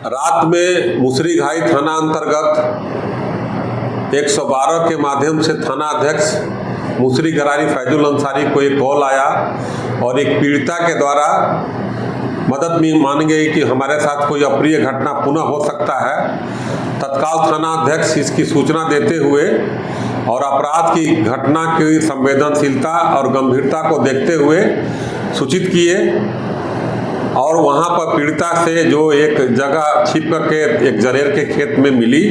रात में मुसरीघाई थाना अंतर्गत 112 के माध्यम से थाना अध्यक्ष मुसरी गरारी फैजुल अंसारी को एक कॉल आया और एक पीड़िता के द्वारा मदद में मांगी गई कि हमारे साथ कोई अप्रिय घटना पुनः हो सकता है। तत्काल थाना अध्यक्ष इसकी सूचना देते हुए और अपराध की घटना की संवेदनशीलता और गंभीरता को देखते हुए सूचित किए और वहां पर पीड़िता से जो एक जगह छिप करके एक जरेर के खेत में मिली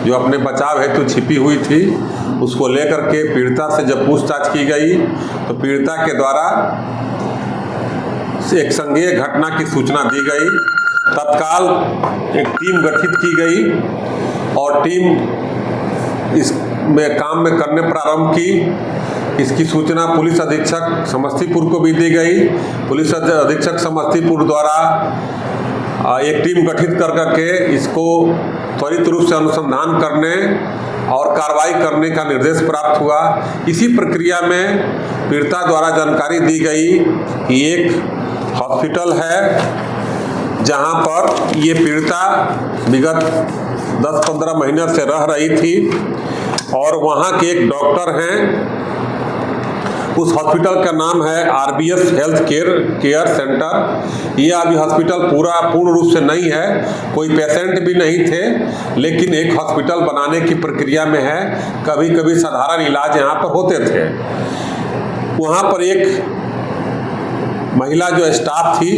जो अपने बचाव हेतु छिपी हुई थी, उसको लेकर के पीड़िता से जब पूछताछ की गई तो पीड़िता के द्वारा एक संज्ञेय घटना की सूचना दी गई। तत्काल एक टीम गठित की गई और टीम इसमें काम में करने प्रारंभ की। इसकी सूचना पुलिस अधीक्षक समस्तीपुर को भी दी गई। पुलिस अधीक्षक समस्तीपुर द्वारा एक टीम गठित करके इसको त्वरित रूप से अनुसंधान करने और कार्रवाई करने का निर्देश प्राप्त हुआ। इसी प्रक्रिया में पीड़िता द्वारा जानकारी दी गई कि एक हॉस्पिटल है जहां पर ये पीड़िता विगत 10-15 महीने से रह रही थी और वहां के एक डॉक्टर हैं। उस हॉस्पिटल का नाम है RBS हेल्थ केयर सेंटर। ये अभी हॉस्पिटल पूर्ण रूप से नहीं है, कोई पेशेंट भी नहीं थे, लेकिन एक हॉस्पिटल बनाने की प्रक्रिया में है। कभी कभी साधारण इलाज यहाँ पर होते थे। वहाँ पर एक महिला जो स्टाफ थी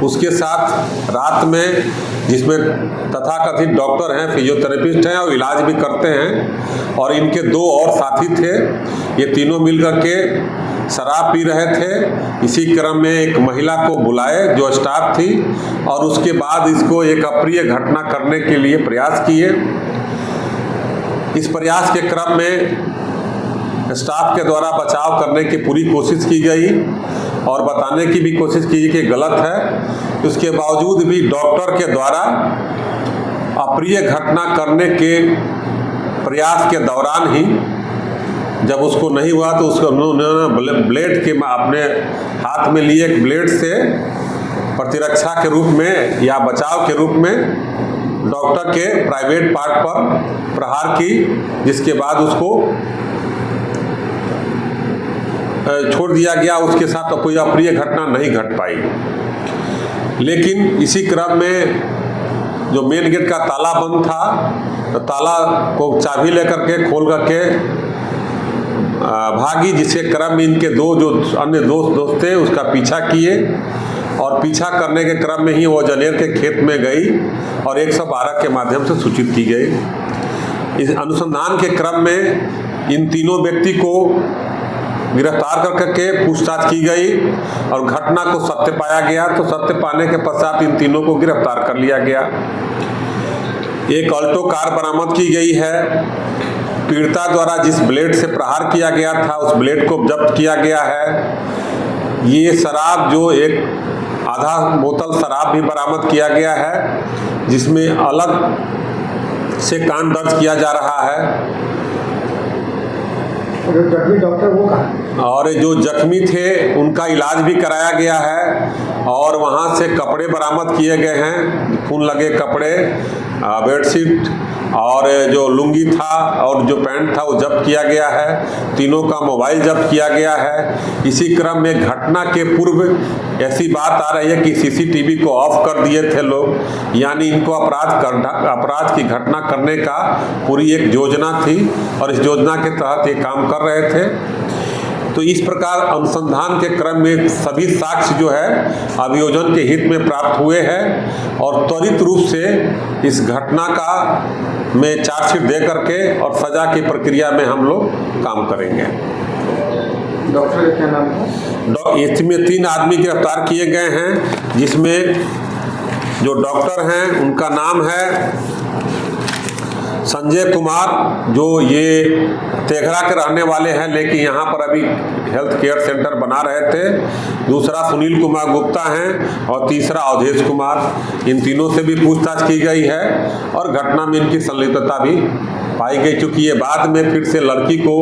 उसके साथ रात में, जिसमें तथाकथित डॉक्टर हैं, फिजियोथेरेपिस्ट हैं और इलाज भी करते हैं, और इनके 2 और साथी थे। ये तीनों मिलकर के शराब पी रहे थे। इसी क्रम में एक महिला को बुलाए जो स्टाफ थी और उसके बाद इसको एक अप्रिय घटना करने के लिए प्रयास किए। इस प्रयास के क्रम में स्टाफ के द्वारा बचाव करने की पूरी कोशिश की गई और बताने की भी कोशिश की कि गलत है। उसके बावजूद भी डॉक्टर के द्वारा अप्रिय घटना करने के प्रयास के दौरान ही जब उसको नहीं हुआ तो उसको उन्होंने ब्लेड के अपने हाथ में लिए एक ब्लेड से प्रतिरक्षा के रूप में या बचाव के रूप में डॉक्टर के प्राइवेट पार्ट पर प्रहार की, जिसके बाद उसको छोड़ दिया गया। उसके साथ तो कोई अप्रिय घटना नहीं घट पाई। लेकिन इसी क्रम में जो मेन गेट का ताला बंद था तो ताला को चाबी लेकर के खोल करके भागी, जिसके क्रम में इनके 2 जो अन्य दोस्त थे उसका पीछा किए और पीछा करने के क्रम में ही वो जनेर के खेत में गई और 112 के माध्यम से सूचित की गई। इस अनुसंधान के क्रम में इन तीनों व्यक्ति को गिरफ्तार करके पूछताछ की गई और घटना को सत्य पाया गया। तो सत्य पाने के पश्चात इन तीनों को गिरफ्तार कर लिया गया। एक अल्टो कार बरामद की गई है। पीड़िता द्वारा जिस ब्लेड से प्रहार किया गया था उस ब्लेड को जब्त किया गया है। ये शराब जो एक आधा बोतल शराब भी बरामद किया गया है, जिसमें अलग से कांड दर्ज किया जा रहा है। जख्मी डॉक्टर वो कहाँ? और जो जख्मी थे उनका इलाज भी कराया गया है और वहाँ से कपड़े बरामद किए गए हैं, खून लगे कपड़े, बेडशीट और जो लुंगी था और जो पैंट था वो जब्त किया गया है। तीनों का मोबाइल जब्त किया गया है। इसी क्रम में घटना के पूर्व ऐसी बात आ रही है कि CCTV को ऑफ कर दिए थे लोग, यानी इनको अपराध की घटना करने का पूरी एक योजना थी और इस योजना के तहत ये काम कर रहे थे। तो इस प्रकार अनुसंधान के क्रम में सभी साक्ष्य जो है अभियोजन के हित में प्राप्त हुए हैं और त्वरित रूप से इस घटना का में चार्जशीट दे करके और सजा की प्रक्रिया में हम लोग काम करेंगे। डॉक्टर का क्या नाम था? इसमें 3 आदमी गिरफ्तार किए गए हैं, जिसमें जो डॉक्टर हैं उनका नाम है संजय कुमार, जो ये तेघरा के रहने वाले हैं लेकिन यहाँ पर अभी हेल्थ केयर सेंटर बना रहे थे। दूसरा सुनील कुमार गुप्ता हैं और तीसरा अवधेश कुमार। इन तीनों से भी पूछताछ की गई है और घटना में इनकी संलिप्तता भी पाई गई। चूँकि ये बाद में फिर से लड़की को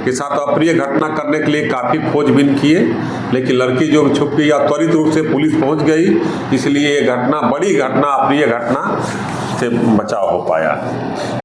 के साथ अप्रिय घटना करने के लिए काफ़ी खोजबीन किए, लेकिन लड़की जो छुप गई या त्वरित रूप से पुलिस पहुंच गई, इसलिए ये घटना बड़ी घटना अप्रिय घटना से बचाव हो पाया।